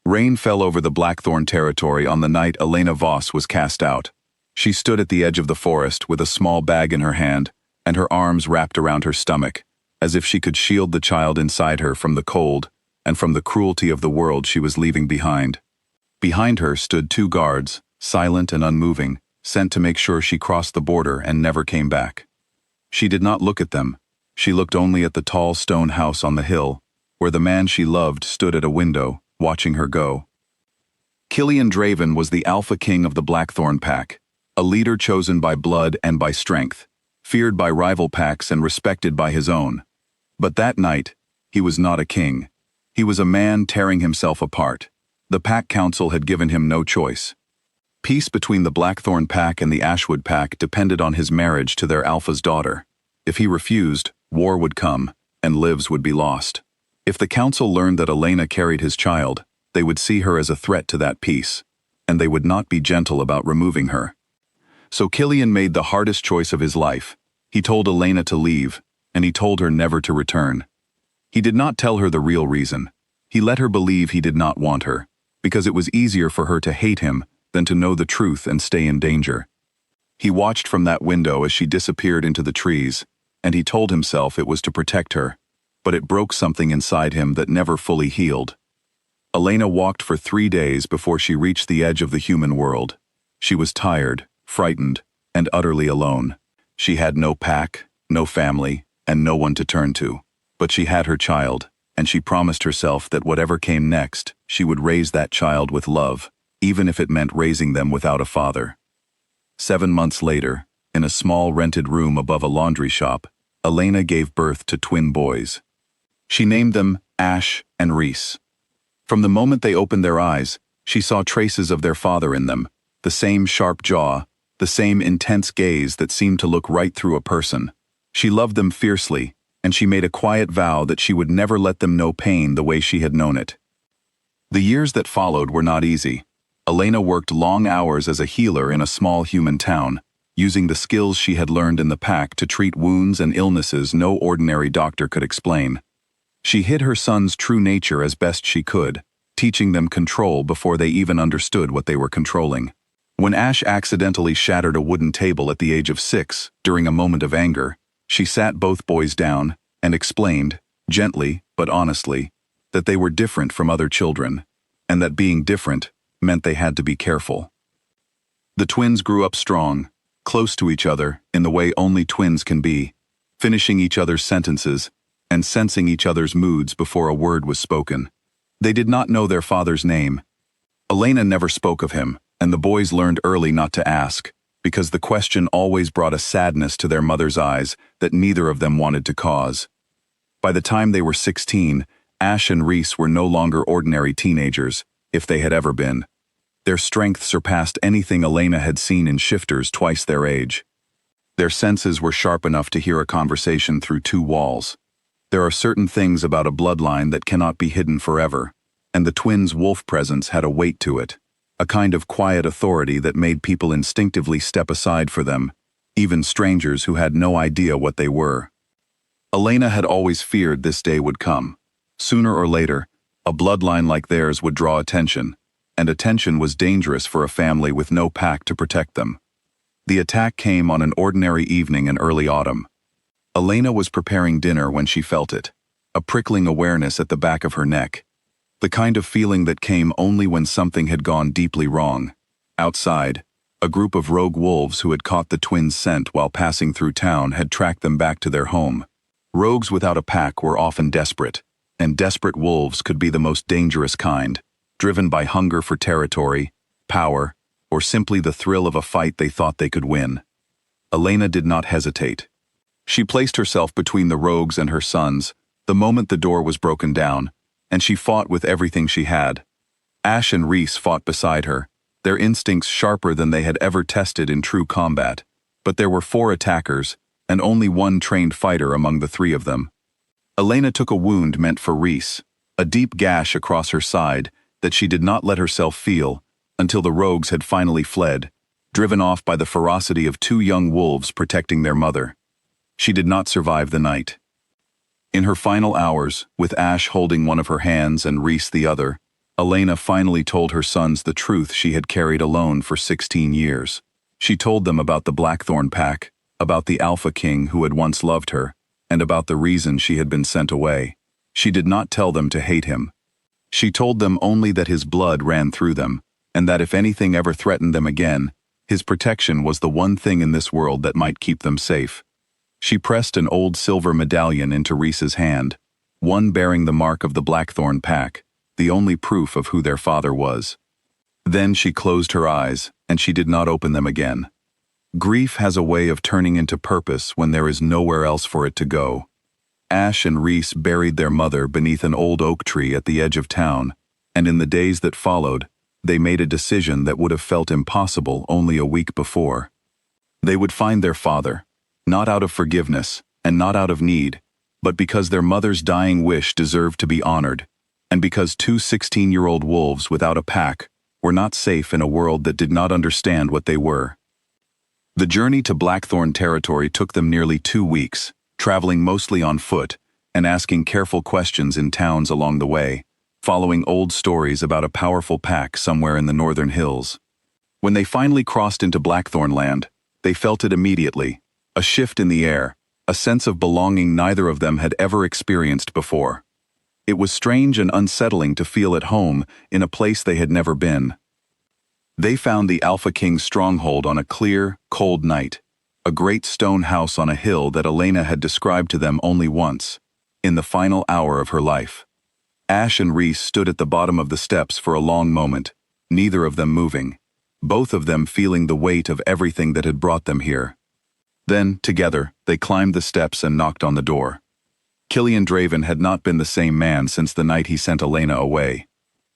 Rain fell over the Blackthorn territory on the night Elena Voss was cast out. She stood at the edge of the forest with a small bag in her hand and her arms wrapped around her stomach, as if she could shield the child inside her from the cold and from the cruelty of the world she was leaving behind. Behind her stood 2 guards, silent and unmoving, sent to make sure she crossed the border and never came back. She did not look at them. She looked only at the tall stone house on the hill, where the man she loved stood at a window, watching her go. Killian Draven was the alpha king of the Blackthorn pack, a leader chosen by blood and by strength, feared by rival packs and respected by his own. But that night, he was not a king. He was a man tearing himself apart. The pack council had given him no choice. Peace between the Blackthorn pack and the Ashwood pack depended on his marriage to their alpha's daughter. If he refused, war would come, and lives would be lost. If the council learned that Elena carried his child, they would see her as a threat to that peace, and they would not be gentle about removing her. So Killian made the hardest choice of his life. He told Elena to leave, and he told her never to return. He did not tell her the real reason. He let her believe he did not want her, because it was easier for her to hate him than to know the truth and stay in danger. He watched from that window as she disappeared into the trees, and he told himself it was to protect her, but it broke something inside him that never fully healed. Elena walked for 3 days before she reached the edge of the human world. She was tired, frightened, and utterly alone. She had no pack, no family, and no one to turn to. But she had her child, and she promised herself that whatever came next, she would raise that child with love, even if it meant raising them without a father. 7 months later, in a small rented room above a laundry shop, Elena gave birth to twin boys. She named them Ash and Rhys. From the moment they opened their eyes, she saw traces of their father in them, the same sharp jaw, the same intense gaze that seemed to look right through a person. She loved them fiercely, and she made a quiet vow that she would never let them know pain the way she had known it. The years that followed were not easy. Elena worked long hours as a healer in a small human town, using the skills she had learned in the pack to treat wounds and illnesses no ordinary doctor could explain. She hid her sons' true nature as best she could, teaching them control before they even understood what they were controlling. When Ash accidentally shattered a wooden table at the age of 6 during a moment of anger, she sat both boys down and explained, gently but honestly, that they were different from other children, and that being different meant they had to be careful. The twins grew up strong, close to each other in the way only twins can be, finishing each other's sentences and sensing each other's moods before a word was spoken. They did not know their father's name. Elena never spoke of him, and the boys learned early not to ask, because the question always brought a sadness to their mother's eyes that neither of them wanted to cause. By the time they were 16, Ash and Rhys were no longer ordinary teenagers, if they had ever been. Their strength surpassed anything Elena had seen in shifters twice their age. Their senses were sharp enough to hear a conversation through 2 walls. There are certain things about a bloodline that cannot be hidden forever, and the twins' wolf presence had a weight to it, a kind of quiet authority that made people instinctively step aside for them, even strangers who had no idea what they were. Elena had always feared this day would come. Sooner or later, a bloodline like theirs would draw attention, and attention was dangerous for a family with no pack to protect them. The attack came on an ordinary evening in early autumn. Elena was preparing dinner when she felt it, a prickling awareness at the back of her neck, the kind of feeling that came only when something had gone deeply wrong. Outside, a group of rogue wolves who had caught the twins' scent while passing through town had tracked them back to their home. Rogues without a pack were often desperate, and desperate wolves could be the most dangerous kind, driven by hunger for territory, power, or simply the thrill of a fight they thought they could win. Elena did not hesitate. She placed herself between the rogues and her sons the moment the door was broken down, and she fought with everything she had. Ash and Rhys fought beside her, their instincts sharper than they had ever tested in true combat, but there were 4 attackers, and only 1 trained fighter among the 3 of them. Elena took a wound meant for Rhys, a deep gash across her side that she did not let herself feel until the rogues had finally fled, driven off by the ferocity of 2 young wolves protecting their mother. She did not survive the night. In her final hours, with Ash holding one of her hands and Rhys the other, Elena finally told her sons the truth she had carried alone for 16 years. She told them about the Blackthorn Pack, about the Alpha King who had once loved her, and about the reason she had been sent away. She did not tell them to hate him. She told them only that his blood ran through them, and that if anything ever threatened them again, his protection was the one thing in this world that might keep them safe. She pressed an old silver medallion into Rhys's hand, one bearing the mark of the Blackthorn Pack, the only proof of who their father was. Then she closed her eyes, and she did not open them again. Grief has a way of turning into purpose when there is nowhere else for it to go. Ash and Rhys buried their mother beneath an old oak tree at the edge of town, and in the days that followed, they made a decision that would have felt impossible only a week before. They would find their father, not out of forgiveness, and not out of need, but because their mother's dying wish deserved to be honored, and because two 16-year-old wolves without a pack were not safe in a world that did not understand what they were. The journey to Blackthorn territory took them nearly 2 weeks, traveling mostly on foot and asking careful questions in towns along the way, following old stories about a powerful pack somewhere in the northern hills. When they finally crossed into Blackthorn land, they felt it immediately, a shift in the air, a sense of belonging neither of them had ever experienced before. It was strange and unsettling to feel at home in a place they had never been. They found the Alpha King's stronghold on a clear, cold night, a great stone house on a hill that Elena had described to them only once, in the final hour of her life. Ash and Rhys stood at the bottom of the steps for a long moment, neither of them moving, both of them feeling the weight of everything that had brought them here. Then, together, they climbed the steps and knocked on the door. Killian Draven had not been the same man since the night he sent Elena away.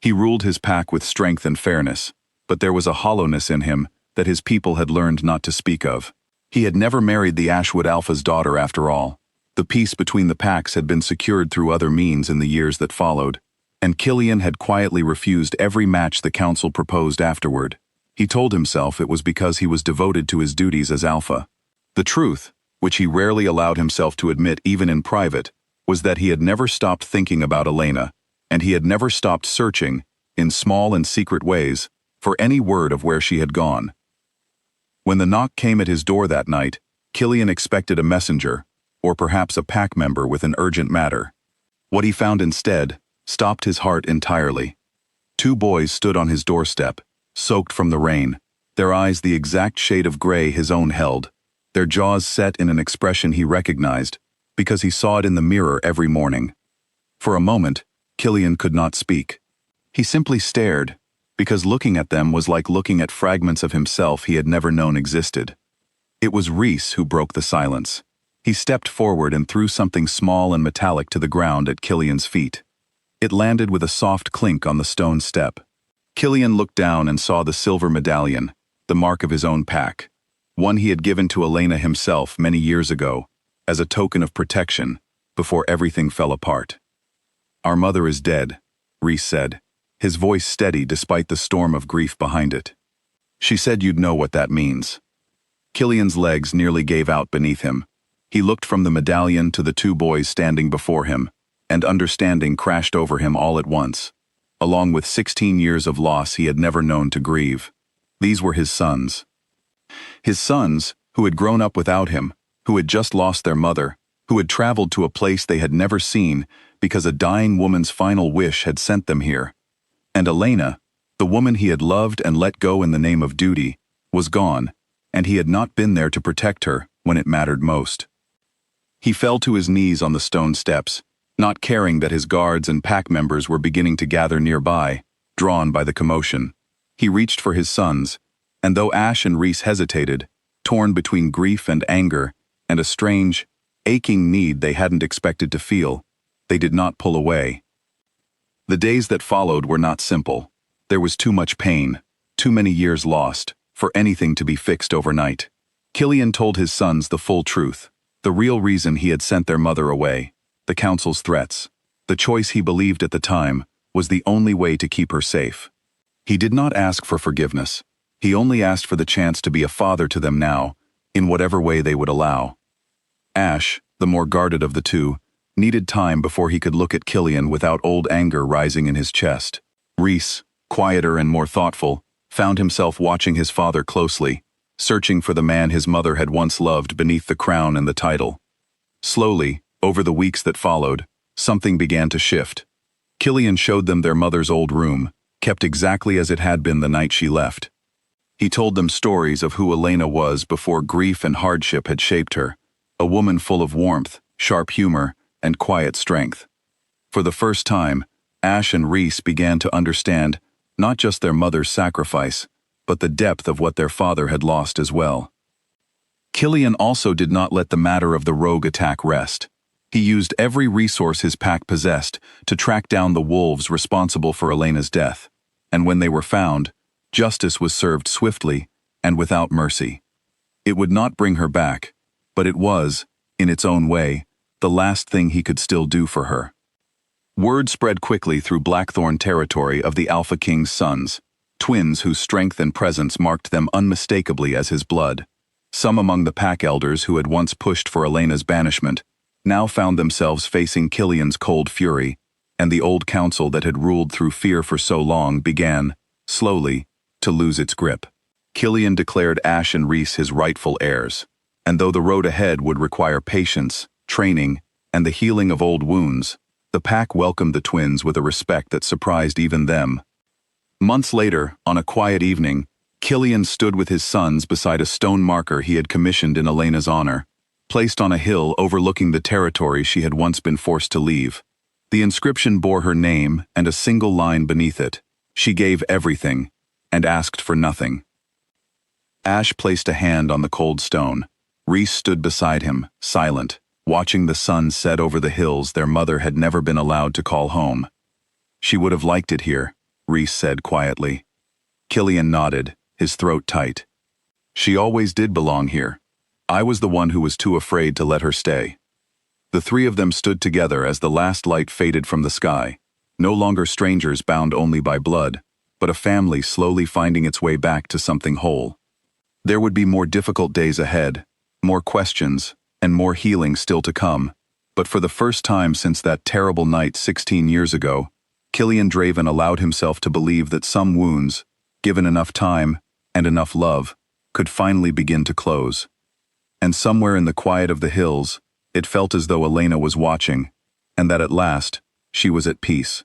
He ruled his pack with strength and fairness, but there was a hollowness in him that his people had learned not to speak of. He had never married the Ashwood Alpha's daughter after all. The peace between the packs had been secured through other means in the years that followed, and Killian had quietly refused every match the council proposed afterward. He told himself it was because he was devoted to his duties as Alpha. The truth, which he rarely allowed himself to admit even in private, was that he had never stopped thinking about Elena, and he had never stopped searching, in small and secret ways, for any word of where she had gone. When the knock came at his door that night, Killian expected a messenger, or perhaps a pack member with an urgent matter. What he found instead stopped his heart entirely. 2 boys stood on his doorstep, soaked from the rain, their eyes the exact shade of gray his own held, their jaws set in an expression he recognized, because he saw it in the mirror every morning. For a moment, Killian could not speak. He simply stared, because looking at them was like looking at fragments of himself he had never known existed. It was Rhys who broke the silence. He stepped forward and threw something small and metallic to the ground at Killian's feet. It landed with a soft clink on the stone step. Killian looked down and saw the silver medallion, the mark of his own pack, one he had given to Elena himself many years ago, as a token of protection, before everything fell apart. "Our mother is dead," Rhys said, his voice steady despite the storm of grief behind it. "She said you'd know what that means." Killian's legs nearly gave out beneath him. He looked from the medallion to the 2 boys standing before him, and understanding crashed over him all at once. Along with 16 years of loss he had never known to grieve. These were his sons. His sons, who had grown up without him, who had just lost their mother, who had traveled to a place they had never seen because a dying woman's final wish had sent them here. And Elena, the woman he had loved and let go in the name of duty, was gone, and he had not been there to protect her when it mattered most. He fell to his knees on the stone steps, not caring that his guards and pack members were beginning to gather nearby, drawn by the commotion. He reached for his sons, and though Ash and Rhys hesitated, torn between grief and anger, and a strange, aching need they hadn't expected to feel, they did not pull away. The days that followed were not simple. There was too much pain, too many years lost, for anything to be fixed overnight. Killian told his sons the full truth, the real reason he had sent their mother away, the council's threats. The choice he believed at the time was the only way to keep her safe. He did not ask for forgiveness. He only asked for the chance to be a father to them now, in whatever way they would allow. Ash, the more guarded of the 2, needed time before he could look at Killian without old anger rising in his chest. Rhys, quieter and more thoughtful, found himself watching his father closely, searching for the man his mother had once loved beneath the crown and the title. Slowly, over the weeks that followed, something began to shift. Killian showed them their mother's old room, kept exactly as it had been the night she left. He told them stories of who Elena was before grief and hardship had shaped her, a woman full of warmth, sharp humor, and quiet strength. For the first time, Ash and Rhys began to understand not just their mother's sacrifice, but the depth of what their father had lost as well. Killian also did not let the matter of the rogue attack rest. He used every resource his pack possessed to track down the wolves responsible for Elena's death, and when they were found, justice was served swiftly and without mercy. It would not bring her back, but it was, in its own way, the last thing he could still do for her. Word spread quickly through Blackthorn territory of the Alpha King's sons, twins whose strength and presence marked them unmistakably as his blood. Some among the pack elders who had once pushed for Elena's banishment now found themselves facing Killian's cold fury, and the old council that had ruled through fear for so long began, slowly, to lose its grip. Killian declared Ash and Rhys his rightful heirs, and though the road ahead would require patience, training, and the healing of old wounds, the pack welcomed the twins with a respect that surprised even them. Months later, on a quiet evening, Killian stood with his sons beside a stone marker he had commissioned in Elena's honor, placed on a hill overlooking the territory she had once been forced to leave. The inscription bore her name and a single line beneath it: "She gave everything, and asked for nothing." Ash placed a hand on the cold stone. Rhys stood beside him, silent, watching the sun set over the hills their mother had never been allowed to call home. "She would have liked it here," Rhys said quietly. Killian nodded, his throat tight. "She always did belong here. I was the one who was too afraid to let her stay." The three of them stood together as the last light faded from the sky, no longer strangers bound only by blood, but a family slowly finding its way back to something whole. There would be more difficult days ahead, more questions, and more healing still to come, but for the first time since that terrible night 16 years ago, Killian Draven allowed himself to believe that some wounds, given enough time and enough love, could finally begin to close. And somewhere in the quiet of the hills, it felt as though Elena was watching, and that at last, she was at peace.